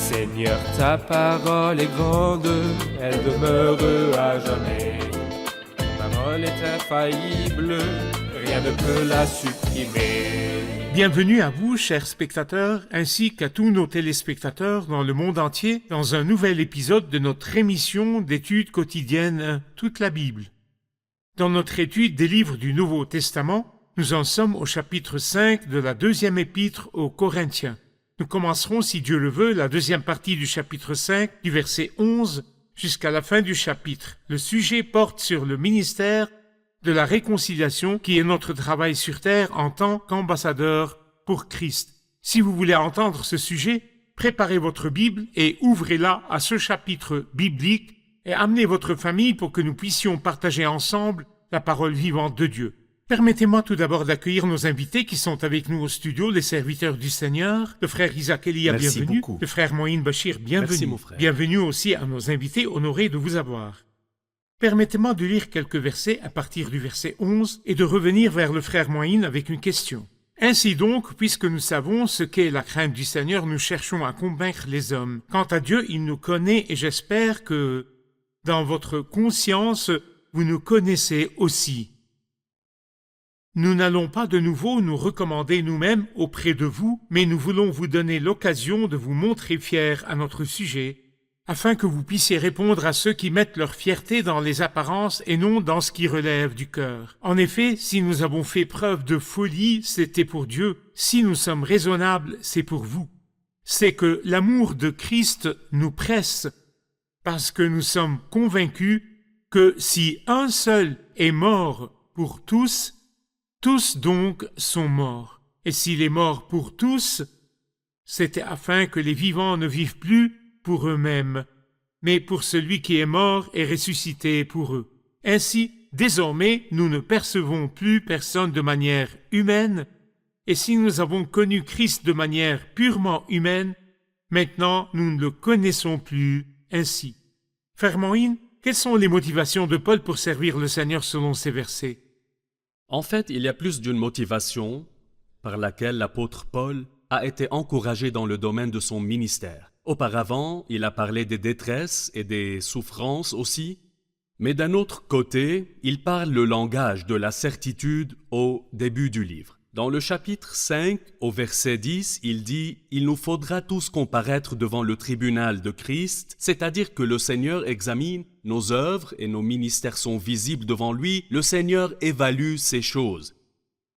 Seigneur, ta parole est grande, elle demeure à jamais. Ta parole est infaillible, rien ne peut la supprimer. Bienvenue à vous, chers spectateurs, ainsi qu'à tous nos téléspectateurs dans le monde entier, dans un nouvel épisode de notre émission d'études quotidiennes Toute la Bible. Dans notre étude des livres du Nouveau Testament, nous en sommes au chapitre 5 de la deuxième épître aux Corinthiens. Nous commencerons, si Dieu le veut, la deuxième partie du chapitre 5, du verset 11 jusqu'à la fin du chapitre. Le sujet porte sur le ministère de la réconciliation qui est notre travail sur terre en tant qu'ambassadeur pour Christ. Si vous voulez entendre ce sujet, préparez votre Bible et ouvrez-la à ce chapitre biblique et amenez votre famille pour que nous puissions partager ensemble la parole vivante de Dieu. Permettez-moi tout d'abord d'accueillir nos invités qui sont avec nous au studio, les serviteurs du Seigneur. Le frère Isaac Elia, Merci bienvenue. beaucoup. Le frère Moïn Bachir, bienvenue. Merci, mon frère. Bienvenue aussi à nos invités, honorés de vous avoir. Permettez-moi de lire quelques versets à partir du verset 11 et de revenir vers le frère Moïn avec une question. Ainsi donc, puisque nous savons ce qu'est la crainte du Seigneur, nous cherchons à convaincre les hommes. Quant à Dieu, il nous connaît et j'espère que, dans votre conscience, vous nous connaissez aussi. Nous n'allons pas de nouveau nous recommander nous-mêmes auprès de vous, mais nous voulons vous donner l'occasion de vous montrer fiers à notre sujet, afin que vous puissiez répondre à ceux qui mettent leur fierté dans les apparences et non dans ce qui relève du cœur. En effet, si nous avons fait preuve de folie, c'était pour Dieu. Si nous sommes raisonnables, c'est pour vous. C'est que l'amour de Christ nous presse, parce que nous sommes convaincus que si un seul est mort pour tous, tous donc sont morts. Et s'il est mort pour tous, c'était afin que les vivants ne vivent plus pour eux-mêmes, mais pour celui qui est mort et ressuscité pour eux. Ainsi, désormais, nous ne percevons plus personne de manière humaine, et si nous avons connu Christ de manière purement humaine, maintenant nous ne le connaissons plus ainsi. Frère Moïn, quelles sont les motivations de Paul pour servir le Seigneur selon ces versets? En fait, il y a plus d'une motivation par laquelle l'apôtre Paul a été encouragé dans le domaine de son ministère. Auparavant, il a parlé des détresses et des souffrances aussi, mais d'un autre côté, il parle le langage de la certitude au début du livre. Dans le chapitre 5, au verset 10, il dit « Il nous faudra tous comparaître devant le tribunal de Christ, c'est-à-dire que le Seigneur examine nos œuvres et nos ministères sont visibles devant lui, le Seigneur évalue ces choses.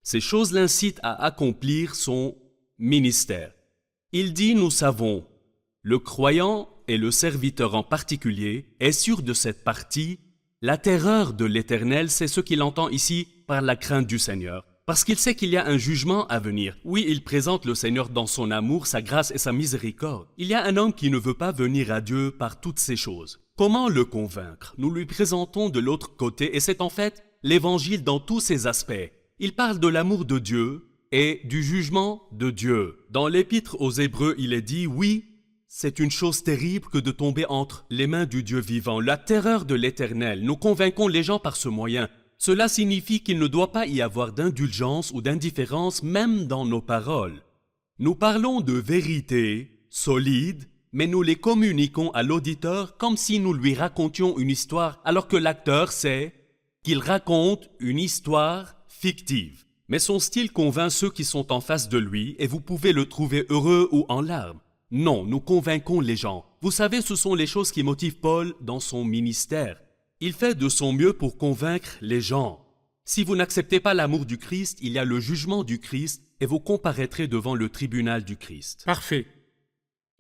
Ces choses l'incitent à accomplir son ministère. Il dit « Nous savons ». Le croyant et le serviteur en particulier est sûr de cette partie. La terreur de l'Éternel, c'est ce qu'il entend ici par la crainte du Seigneur. Parce qu'il sait qu'il y a un jugement à venir. Oui, il présente le Seigneur dans son amour, sa grâce et sa miséricorde. Il y a un homme qui ne veut pas venir à Dieu par toutes ces choses. Comment le convaincre? Nous lui présentons de l'autre côté, et c'est en fait l'Évangile dans tous ses aspects. Il parle de l'amour de Dieu et du jugement de Dieu. Dans l'Épître aux Hébreux, il est dit, oui, c'est une chose terrible que de tomber entre les mains du Dieu vivant. La terreur de l'Éternel, nous convainquons les gens par ce moyen. Cela signifie qu'il ne doit pas y avoir d'indulgence ou d'indifférence même dans nos paroles. Nous parlons de vérités solides, mais nous les communiquons à l'auditeur comme si nous lui racontions une histoire, alors que l'acteur sait qu'il raconte une histoire fictive. Mais son style convainc ceux qui sont en face de lui et vous pouvez le trouver heureux ou en larmes. Non, nous convainquons les gens. Vous savez, ce sont les choses qui motivent Paul dans son ministère. Il fait de son mieux pour convaincre les gens. Si vous n'acceptez pas l'amour du Christ, il y a le jugement du Christ et vous comparaîtrez devant le tribunal du Christ. Parfait.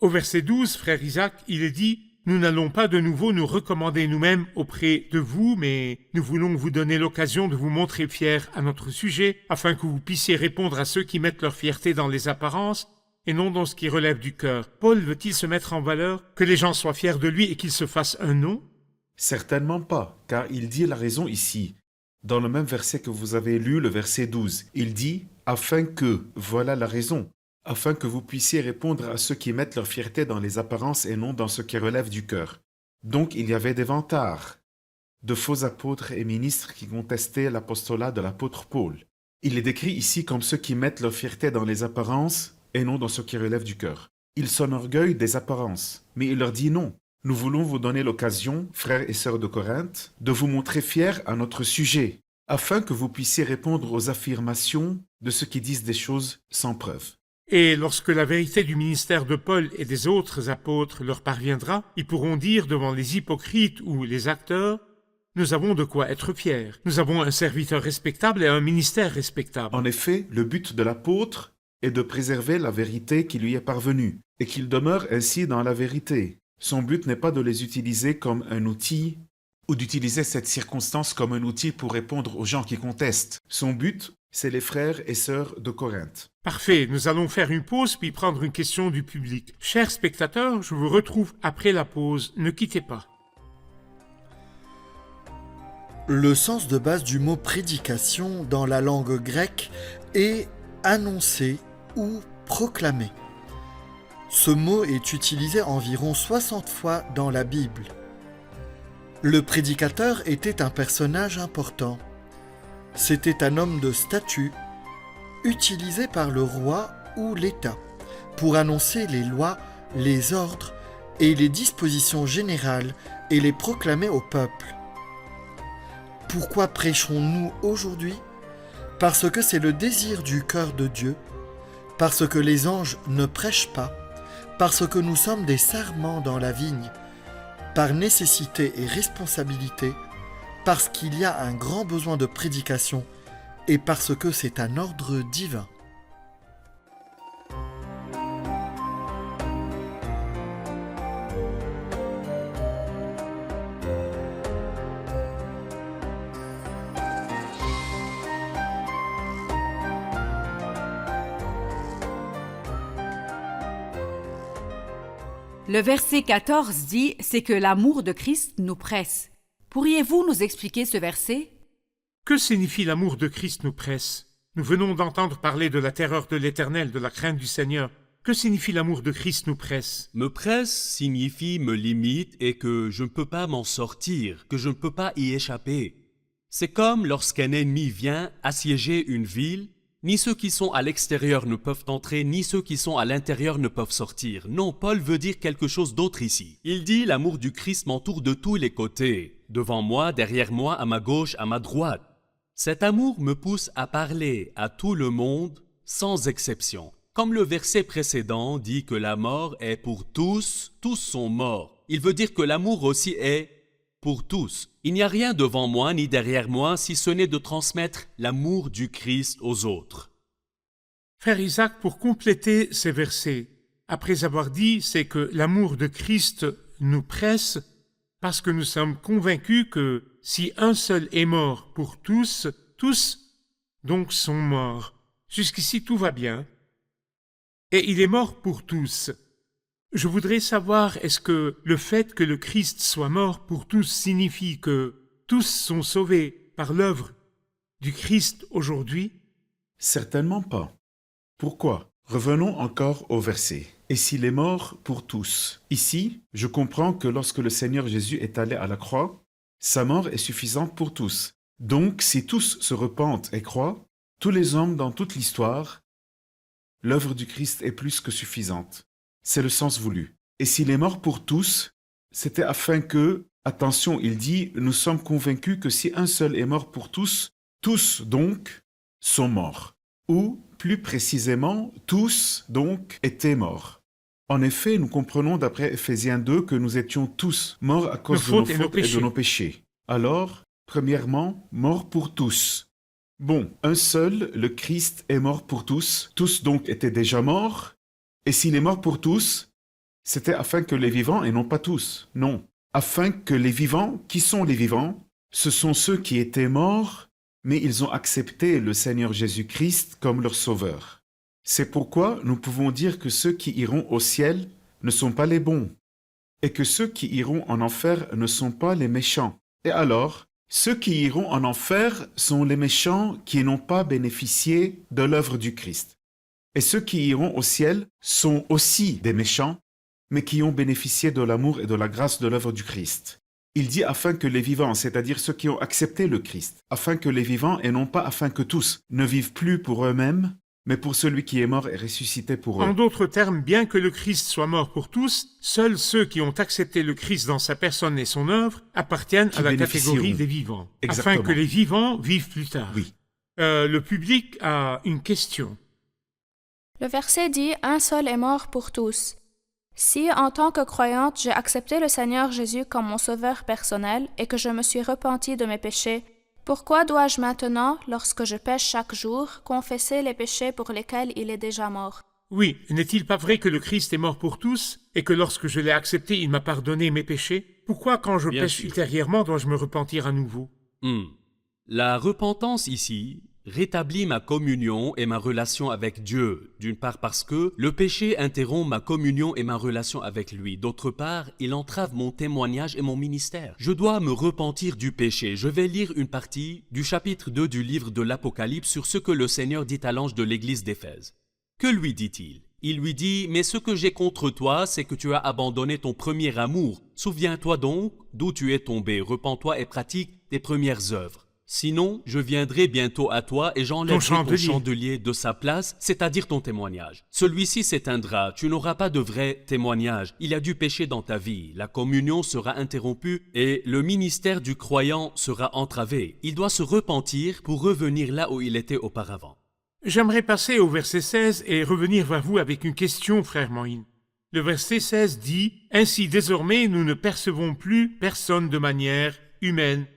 Au verset 12, frère Isaac, il est dit « Nous n'allons pas de nouveau nous recommander nous-mêmes auprès de vous, mais nous voulons vous donner l'occasion de vous montrer fiers à notre sujet, afin que vous puissiez répondre à ceux qui mettent leur fierté dans les apparences et non dans ce qui relève du cœur. » Paul veut-il se mettre en valeur, que les gens soient fiers de lui et qu'il se fasse un nom? Certainement pas, car il dit la raison ici. Dans le même verset que vous avez lu, le verset 12, il dit « afin que », voilà la raison, afin que vous puissiez répondre à ceux qui mettent leur fierté dans les apparences et non dans ce qui relève du cœur. Donc il y avait des vantards, de faux apôtres et ministres qui contestaient l'apostolat de l'apôtre Paul. Il est décrit ici comme ceux qui mettent leur fierté dans les apparences et non dans ce qui relève du cœur. Ils s'enorgueillent des apparences, mais il leur dit non. Nous voulons vous donner l'occasion, frères et sœurs de Corinthe, de vous montrer fiers à notre sujet, afin que vous puissiez répondre aux affirmations de ceux qui disent des choses sans preuve. Et lorsque la vérité du ministère de Paul et des autres apôtres leur parviendra, ils pourront dire devant les hypocrites ou les acteurs, « Nous avons de quoi être fiers. Nous avons un serviteur respectable et un ministère respectable. » En effet, le but de l'apôtre est de préserver la vérité qui lui est parvenue, et qu'il demeure ainsi dans la vérité. Son but n'est pas de les utiliser comme un outil, ou d'utiliser cette circonstance comme un outil pour répondre aux gens qui contestent. Son but, c'est les frères et sœurs de Corinthe. Parfait, nous allons faire une pause puis prendre une question du public. Chers spectateurs, je vous retrouve après la pause. Ne quittez pas. Le sens de base du mot prédication dans la langue grecque est annoncer ou proclamer. Ce mot est utilisé environ 60 fois dans la Bible. Le prédicateur était un personnage important. C'était un homme de statut, utilisé par le roi ou l'État pour annoncer les lois, les ordres et les dispositions générales et les proclamer au peuple. Pourquoi prêchons-nous aujourd'hui ? Parce que c'est le désir du cœur de Dieu, parce que les anges ne prêchent pas, parce que nous sommes des sarments dans la vigne, par nécessité et responsabilité, parce qu'il y a un grand besoin de prédication et parce que c'est un ordre divin. Le verset 14 dit « C'est que l'amour de Christ nous presse ». Pourriez-vous nous expliquer ce verset ? Que signifie l'amour de Christ nous presse ? Nous venons d'entendre parler de la terreur de l'Éternel, de la crainte du Seigneur. Que signifie l'amour de Christ nous presse ? Me presse signifie me limite et que je ne peux pas m'en sortir, que je ne peux pas y échapper. C'est comme lorsqu'un ennemi vient assiéger une ville, ni ceux qui sont à l'extérieur ne peuvent entrer, ni ceux qui sont à l'intérieur ne peuvent sortir. Non, Paul veut dire quelque chose d'autre ici. Il dit « L'amour du Christ m'entoure de tous les côtés, devant moi, derrière moi, à ma gauche, à ma droite. » Cet amour me pousse à parler à tout le monde, sans exception. Comme le verset précédent dit que la mort est pour tous, tous sont morts. Il veut dire que l'amour aussi est pour tous. Il n'y a rien devant moi ni derrière moi si ce n'est de transmettre l'amour du Christ aux autres. Frère Isaac, pour compléter ces versets, après avoir dit c'est que l'amour de Christ nous presse parce que nous sommes convaincus que si un seul est mort pour tous, tous donc sont morts. Jusqu'ici tout va bien. Et il est mort pour tous. Je voudrais savoir, est-ce que le fait que le Christ soit mort pour tous signifie que tous sont sauvés par l'œuvre du Christ aujourd'hui? Certainement pas. Pourquoi? Revenons encore au verset. Et s'il est mort pour tous? Ici, je comprends que lorsque le Seigneur Jésus est allé à la croix, sa mort est suffisante pour tous. Donc, si tous se repentent et croient, tous les hommes dans toute l'histoire, l'œuvre du Christ est plus que suffisante. C'est le sens voulu. Et s'il est mort pour tous, c'était afin que, attention, il dit, nous sommes convaincus que si un seul est mort pour tous, tous donc sont morts. Ou, plus précisément, tous donc étaient morts. En effet, nous comprenons d'après Ephésiens 2 que nous étions tous morts à cause de nos fautes et de nos péchés. Alors, premièrement, mort pour tous. Bon, un seul, le Christ, est mort pour tous. Tous donc étaient déjà morts. Et s'il est mort pour tous, c'était afin que les vivants, et non pas tous, non, afin que les vivants, qui sont les vivants, ce sont ceux qui étaient morts, mais ils ont accepté le Seigneur Jésus-Christ comme leur sauveur. C'est pourquoi nous pouvons dire que ceux qui iront au ciel ne sont pas les bons, et que ceux qui iront en enfer ne sont pas les méchants. Et alors, ceux qui iront en enfer sont les méchants qui n'ont pas bénéficié de l'œuvre du Christ. Et ceux qui iront au ciel sont aussi des méchants, mais qui ont bénéficié de l'amour et de la grâce de l'œuvre du Christ. Il dit afin que les vivants, c'est-à-dire ceux qui ont accepté le Christ, afin que les vivants, et non pas afin que tous, ne vivent plus pour eux-mêmes, mais pour celui qui est mort et ressuscité pour En eux. d'autres termes, bien que le Christ soit mort pour tous, seuls ceux qui ont accepté le Christ dans sa personne et son œuvre appartiennent Qui à la bénéficieront. catégorie des vivants, afin Exactement. que les vivants vivent plus tard. Oui. Le public a une question. Le verset dit « Un seul est mort pour tous ». Si, en tant que croyante, j'ai accepté le Seigneur Jésus comme mon sauveur personnel et que je me suis repenti de mes péchés, pourquoi dois-je maintenant, lorsque je pêche chaque jour, confesser les péchés pour lesquels il est déjà mort? Oui, n'est-il pas vrai que le Christ est mort pour tous et que lorsque je l'ai accepté, il m'a pardonné mes péchés? Pourquoi, quand je Bien pêche sûr. ultérieurement, dois-je me repentir à nouveau? La repentance ici rétablit ma communion et ma relation avec Dieu, d'une part parce que le péché interrompt ma communion et ma relation avec lui, d'autre part, il entrave mon témoignage et mon ministère. Je dois me repentir du péché. Je vais lire une partie du chapitre 2 du livre de l'Apocalypse sur ce que le Seigneur dit à l'ange de l'église d'Éphèse. Que lui dit-il? Il lui dit « Mais ce que j'ai contre toi, c'est que tu as abandonné ton premier amour. Souviens-toi donc d'où tu es tombé. Repens-toi et pratique tes premières œuvres. Sinon, je viendrai bientôt à toi et j'enlèverai ton chandelier de sa place, c'est-à-dire ton témoignage. Celui-ci s'éteindra, tu n'auras pas de vrai témoignage. Il y a du péché dans ta vie, la communion sera interrompue et le ministère du croyant sera entravé. Il doit se repentir pour revenir là où il était auparavant. » J'aimerais passer au verset 16 et revenir vers vous avec une question, frère Moïne. Le verset 16 dit « Ainsi désormais nous ne percevons plus personne de manière humaine.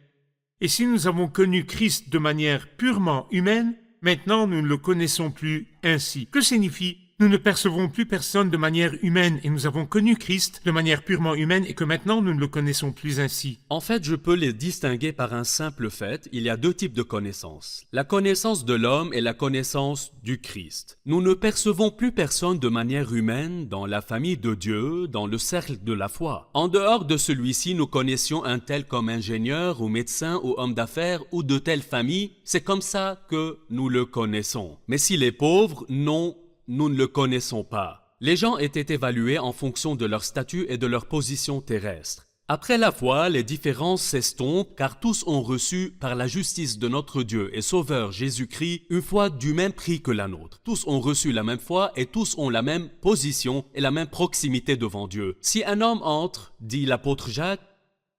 Et si nous avons connu Christ de manière purement humaine, maintenant nous ne le connaissons plus ainsi. » Que signifie « Nous ne percevons plus personne de manière humaine et nous avons connu Christ de manière purement humaine et que maintenant nous ne le connaissons plus ainsi ?» En fait, je peux les distinguer par un simple fait. Il y a deux types de connaissances. La connaissance de l'homme et la connaissance du Christ. Nous ne percevons plus personne de manière humaine dans la famille de Dieu, dans le cercle de la foi. En dehors de celui-ci, nous connaissions un tel comme ingénieur ou médecin ou homme d'affaires ou de telle famille. C'est comme ça que nous le connaissons. Mais s'il est pauvre, non, nous ne le connaissons pas. Les gens étaient évalués en fonction de leur statut et de leur position terrestre. Après la foi, les différences s'estompent car tous ont reçu par la justice de notre Dieu et Sauveur Jésus-Christ une foi du même prix que la nôtre. Tous ont reçu la même foi et tous ont la même position et la même proximité devant Dieu. Si un homme entre, dit l'apôtre Jacques,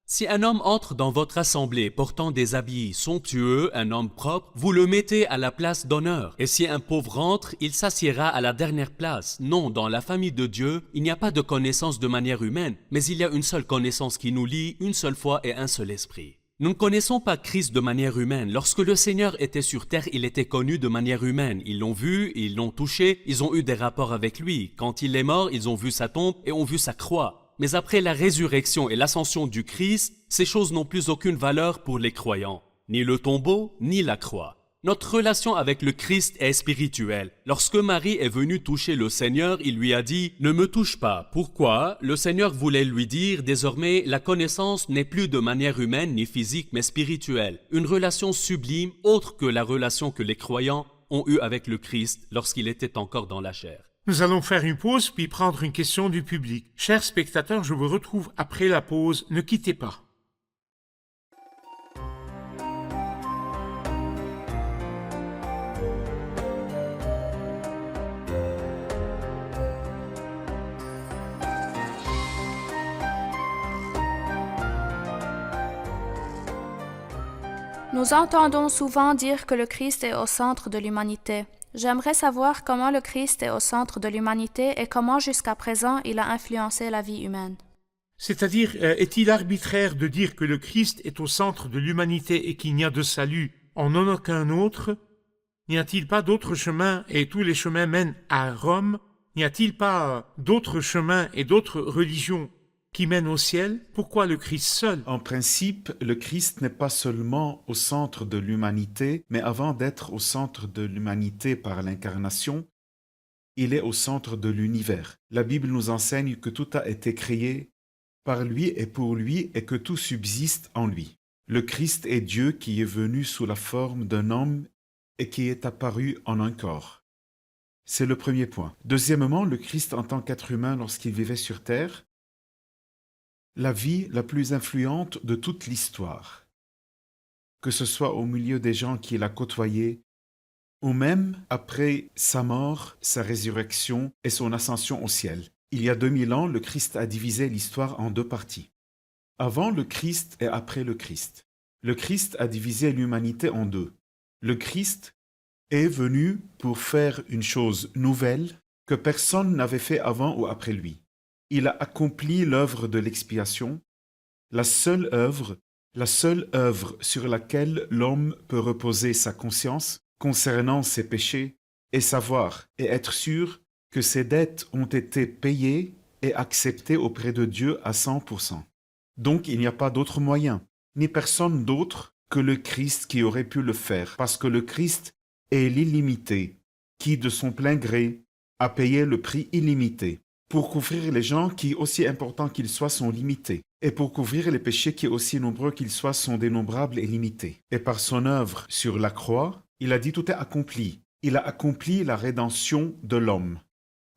si un homme entre dans votre assemblée portant des habits somptueux, un homme propre, vous le mettez à la place d'honneur. Et si un pauvre entre, il s'assiera à la dernière place. Non, dans la famille de Dieu, il n'y a pas de connaissance de manière humaine, mais il y a une seule connaissance qui nous lie, une seule foi et un seul esprit. Nous ne connaissons pas Christ de manière humaine. Lorsque le Seigneur était sur terre, il était connu de manière humaine. Ils l'ont vu, ils l'ont touché, ils ont eu des rapports avec lui. Quand il est mort, ils ont vu sa tombe et ont vu sa croix. Mais après la résurrection et l'ascension du Christ, ces choses n'ont plus aucune valeur pour les croyants. Ni le tombeau, ni la croix. Notre relation avec le Christ est spirituelle. Lorsque Marie est venue toucher le Seigneur, il lui a dit « Ne me touche pas ». Pourquoi? Le Seigneur voulait lui dire « Désormais, la connaissance n'est plus de manière humaine ni physique, mais spirituelle. Une relation sublime, autre que la relation que les croyants ont eue avec le Christ lorsqu'il était encore dans la chair. » Nous allons faire une pause puis prendre une question du public. Chers spectateurs, je vous retrouve après la pause. Ne quittez pas. Nous entendons souvent dire que le Christ est au centre de l'humanité. J'aimerais savoir comment le Christ est au centre de l'humanité et comment jusqu'à présent il a influencé la vie humaine. C'est-à-dire, est-il arbitraire de dire que le Christ est au centre de l'humanité et qu'il n'y a de salut en aucun autre? N'y a-t-il pas d'autres chemins et tous les chemins mènent à Rome? N'y a-t-il pas d'autres chemins et d'autres religions qui mènent au ciel? Pourquoi le Christ seul? En principe, le Christ n'est pas seulement au centre de l'humanité, mais avant d'être au centre de l'humanité par l'incarnation, il est au centre de l'univers. La Bible nous enseigne que tout a été créé par lui et pour lui et que tout subsiste en lui. Le Christ est Dieu qui est venu sous la forme d'un homme et qui est apparu en un corps. C'est le premier point. Deuxièmement, le Christ en tant qu'être humain lorsqu'il vivait sur terre, la vie la plus influente de toute l'histoire, que ce soit au milieu des gens qu'il a côtoyés, ou même après sa mort, sa résurrection et son ascension au ciel. Il y a 2000 ans, le Christ a divisé l'histoire en deux parties. Avant le Christ et après le Christ. Le Christ a divisé l'humanité en deux. Le Christ est venu pour faire une chose nouvelle que personne n'avait fait avant ou après lui. Il a accompli l'œuvre de l'expiation, la seule œuvre sur laquelle l'homme peut reposer sa conscience concernant ses péchés et savoir et être sûr que ses dettes ont été payées et acceptées auprès de Dieu à 100%. Donc il n'y a pas d'autre moyen, ni personne d'autre que le Christ qui aurait pu le faire, parce que le Christ est l'illimité, qui de son plein gré a payé le prix illimité, pour couvrir les gens qui, aussi importants qu'ils soient, sont limités, et pour couvrir les péchés qui, aussi nombreux qu'ils soient, sont dénombrables et limités. Et par son œuvre sur la croix, il a dit tout est accompli. Il a accompli la rédemption de l'homme.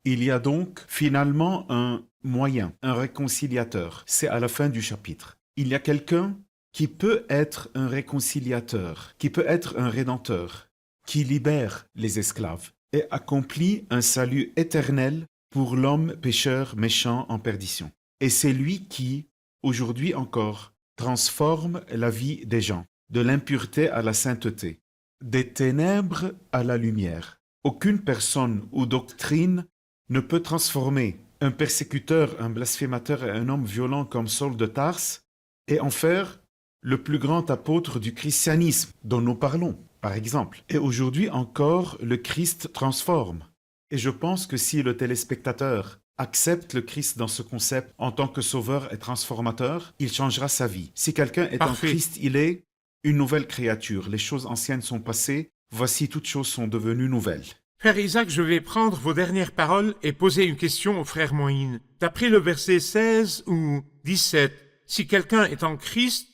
Il y a donc finalement un moyen, un réconciliateur. C'est à la fin du chapitre. Il y a quelqu'un qui peut être un réconciliateur, qui peut être un rédempteur, qui libère les esclaves et accomplit un salut éternel pour l'homme pécheur méchant en perdition. Et c'est lui qui, aujourd'hui encore, transforme la vie des gens, de l'impureté à la sainteté, des ténèbres à la lumière. Aucune personne ou doctrine ne peut transformer un persécuteur, un blasphémateur et un homme violent comme Saul de Tarse et en faire le plus grand apôtre du christianisme dont nous parlons, par exemple. Et aujourd'hui encore, le Christ transforme. Et je pense que si le téléspectateur accepte le Christ dans ce concept en tant que sauveur et transformateur, il changera sa vie. Si quelqu'un est Parfait. en Christ, il est une nouvelle créature. Les choses anciennes sont passées, voici toutes choses sont devenues nouvelles. Frère Isaac, je vais prendre vos dernières paroles et poser une question au frère Moïne. D'après le verset 16 ou 17, si quelqu'un est en Christ,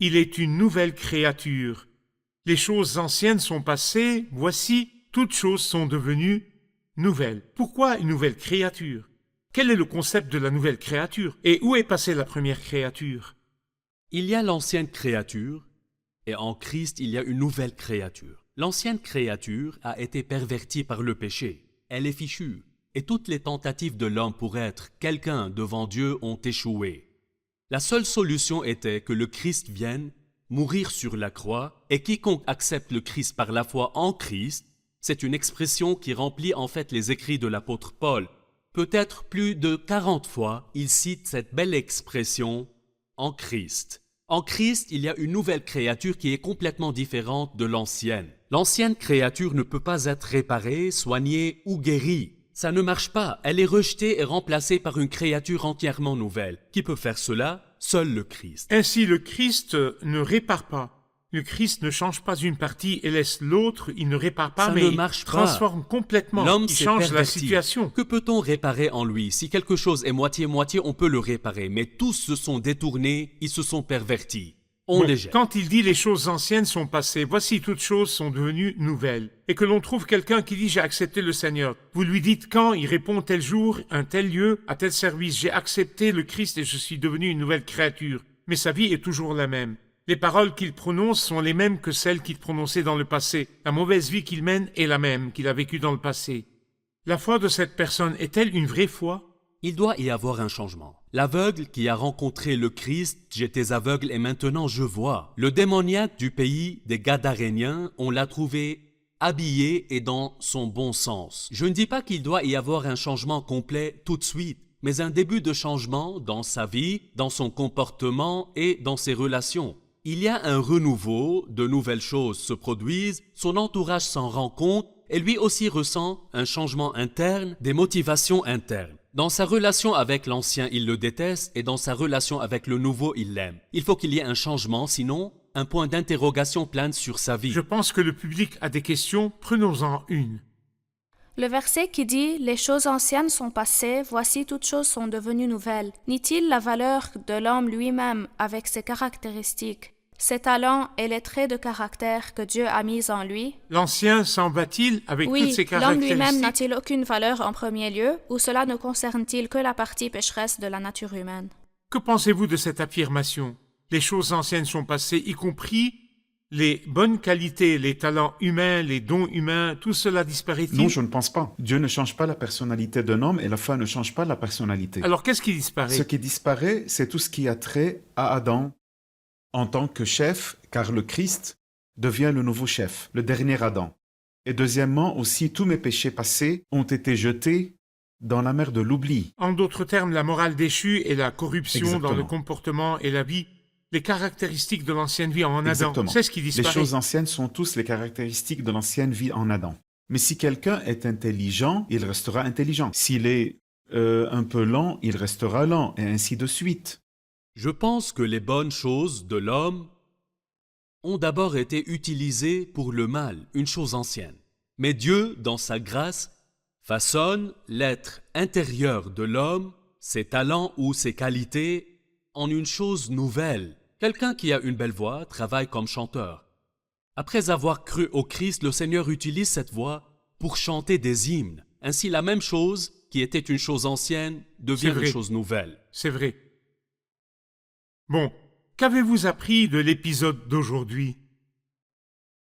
il est une nouvelle créature. Les choses anciennes sont passées, voici, toutes choses sont devenues nouvelles. Pourquoi une nouvelle créature? Quel est le concept de la nouvelle créature? Et où est passée la première créature? Il y a l'ancienne créature, et en Christ il y a une nouvelle créature. L'ancienne créature a été pervertie par le péché. Elle est fichue, et toutes les tentatives de l'homme pour être quelqu'un devant Dieu ont échoué. La seule solution était que le Christ vienne mourir sur la croix, et quiconque accepte le Christ par la foi en Christ, c'est une expression qui remplit en fait les écrits de l'apôtre Paul. Peut-être plus de 40 fois, il cite cette belle expression « en Christ ». En Christ, il y a une nouvelle créature qui est complètement différente de l'ancienne. L'ancienne créature ne peut pas être réparée, soignée ou guérie. Ça ne marche pas. Elle est rejetée et remplacée par une créature entièrement nouvelle. Qui peut faire cela? Seul le Christ. Ainsi, le Christ ne répare pas. Le Christ ne change pas une partie et laisse l'autre, il ne répare pas, Ça mais ne il marche pas. transforme complètement. L'homme Il s'est change la perverti. situation. Que peut-on réparer en lui? Si quelque chose est moitié-moitié, on peut le réparer. Mais tous se sont détournés, ils se sont pervertis. On Bon, les jette. quand il dit les choses anciennes sont passées, voici toutes choses sont devenues nouvelles, et que l'on trouve quelqu'un qui dit j'ai accepté le Seigneur, vous lui dites quand, il répond tel jour, un tel lieu, à tel service, j'ai accepté le Christ et je suis devenu une nouvelle créature, mais sa vie est toujours la même. Les paroles qu'il prononce sont les mêmes que celles qu'il prononçait dans le passé. La mauvaise vie qu'il mène est la même qu'il a vécue dans le passé. La foi de cette personne est-elle une vraie foi? Il doit y avoir un changement. L'aveugle qui a rencontré le Christ, j'étais aveugle et maintenant je vois. Le démoniaque du pays des Gadaréniens, on l'a trouvé habillé et dans son bon sens. Je ne dis pas qu'il doit y avoir un changement complet tout de suite, mais un début de changement dans sa vie, dans son comportement et dans ses relations. Il y a un renouveau, de nouvelles choses se produisent, son entourage s'en rend compte et lui aussi ressent un changement interne, des motivations internes. Dans sa relation avec l'ancien, il le déteste et dans sa relation avec le nouveau, il l'aime. Il faut qu'il y ait un changement, sinon un point d'interrogation plane sur sa vie. Je pense que le public a des questions, prenons-en une. Le verset qui dit « Les choses anciennes sont passées, voici toutes choses sont devenues nouvelles » nie-t-il la valeur de l'homme lui-même avec ses caractéristiques, ses talents et les traits de caractère que Dieu a mis en lui? L'ancien s'en va-t-il avec toutes Oui, ses l'homme lui-même caractéristiques? n'a-t-il aucune valeur en premier lieu, ou cela ne concerne-t-il que la partie pécheresse de la nature humaine? Que pensez-vous de cette affirmation? Les choses anciennes sont passées, y compris Les bonnes qualités, les talents humains, les dons humains, tout cela disparaît-il? Non, je ne pense pas. Dieu ne change pas la personnalité d'un homme et la foi ne change pas la personnalité. Alors qu'est-ce qui disparaît? Ce qui disparaît, c'est tout ce qui a trait à Adam en tant que chef, car le Christ devient le nouveau chef, le dernier Adam. Et deuxièmement, aussi, tous mes péchés passés ont été jetés dans la mer de l'oubli. En d'autres termes, la morale déchue et la corruption Exactement. dans le comportement et la vie, les caractéristiques de l'ancienne vie en Adam, Exactement. c'est ce qui Les disparaît. choses anciennes sont tous les caractéristiques de l'ancienne vie en Adam. Mais si quelqu'un est intelligent, il restera intelligent. S'il est un peu lent, il restera lent, et ainsi de suite. Je pense que les bonnes choses de l'homme ont d'abord été utilisées pour le mal, une chose ancienne. Mais Dieu, dans sa grâce, façonne l'être intérieur de l'homme, ses talents ou ses qualités, en une chose nouvelle. Quelqu'un qui a une belle voix travaille comme chanteur. Après avoir cru au Christ, le Seigneur utilise cette voix pour chanter des hymnes. Ainsi, la même chose qui était une chose ancienne devient vrai. une chose nouvelle. C'est vrai. Bon, qu'avez-vous appris de l'épisode d'aujourd'hui?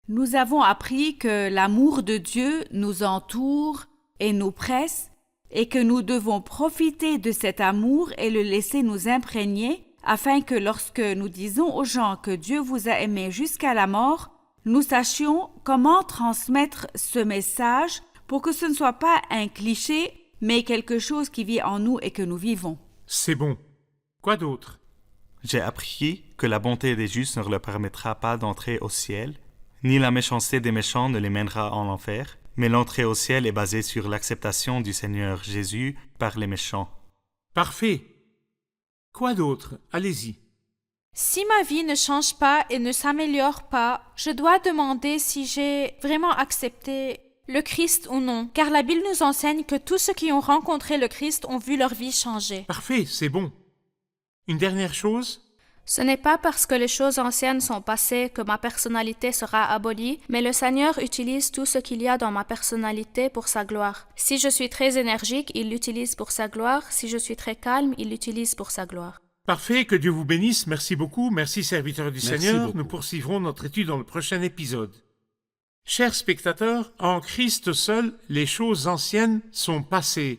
Nous avons appris que l'amour de Dieu nous entoure et nous presse et que nous devons profiter de cet amour et le laisser nous imprégner afin que lorsque nous disons aux gens que Dieu vous a aimés jusqu'à la mort, nous sachions comment transmettre ce message pour que ce ne soit pas un cliché, mais quelque chose qui vit en nous et que nous vivons. C'est bon. Quoi d'autre? J'ai appris que la bonté des justes ne leur permettra pas d'entrer au ciel, ni la méchanceté des méchants ne les mènera en enfer, mais l'entrée au ciel est basée sur l'acceptation du Seigneur Jésus par les méchants. Parfait. Quoi d'autre? Allez-y. Si ma vie ne change pas et ne s'améliore pas, je dois demander si j'ai vraiment accepté le Christ ou non, car la Bible nous enseigne que tous ceux qui ont rencontré le Christ ont vu leur vie changer. Parfait, c'est bon. Une dernière chose? Ce n'est pas parce que les choses anciennes sont passées que ma personnalité sera abolie, mais le Seigneur utilise tout ce qu'il y a dans ma personnalité pour sa gloire. Si je suis très énergique, il l'utilise pour sa gloire. Si je suis très calme, il l'utilise pour sa gloire. Parfait, que Dieu vous bénisse. Merci beaucoup. Merci, serviteur du Merci Seigneur. beaucoup. Nous poursuivrons notre étude dans le prochain épisode. Chers spectateurs, en Christ seul, les choses anciennes sont passées.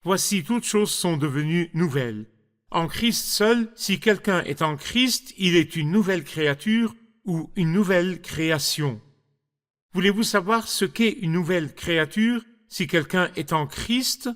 Voici, toutes choses sont devenues nouvelles. En Christ seul, si quelqu'un est en Christ, il est une nouvelle créature ou une nouvelle création. Voulez-vous savoir ce qu'est une nouvelle créature si quelqu'un est en Christ?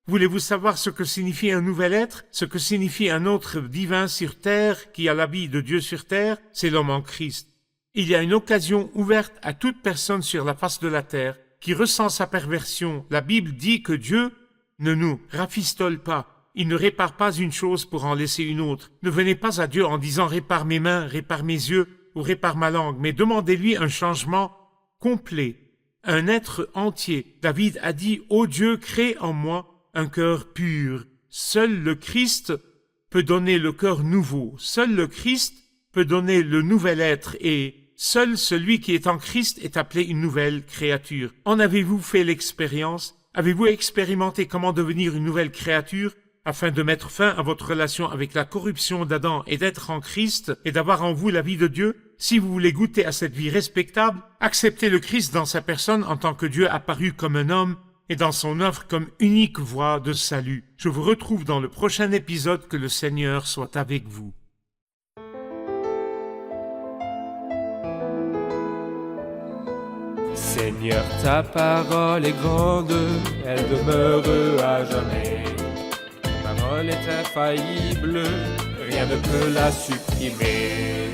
Voulez-vous savoir ce que signifie un nouvel être, ce que signifie un autre divin sur terre qui a l'habit de Dieu sur terre? C'est l'homme en Christ. Il y a une occasion ouverte à toute personne sur la face de la terre qui ressent sa perversion. La Bible dit que Dieu ne nous rafistole pas. Il ne répare pas une chose pour en laisser une autre. Ne venez pas à Dieu en disant « répare mes mains, répare mes yeux ou répare ma langue », mais demandez-lui un changement complet, un être entier. David a dit « Ô Dieu, crée en moi un cœur pur ». Seul le Christ peut donner le cœur nouveau. Seul le Christ peut donner le nouvel être et seul celui qui est en Christ est appelé une nouvelle créature. En avez-vous fait l'expérience? Avez-vous expérimenté comment devenir une nouvelle créature afin de mettre fin à votre relation avec la corruption d'Adam et d'être en Christ et d'avoir en vous la vie de Dieu? Si vous voulez goûter à cette vie respectable, acceptez le Christ dans sa personne en tant que Dieu apparu comme un homme et dans son œuvre comme unique voie de salut. Je vous retrouve dans le prochain épisode. Que le Seigneur soit avec vous. Seigneur, ta parole est grande, elle demeure à jamais. Ta parole est infaillible, rien ne peut la supprimer.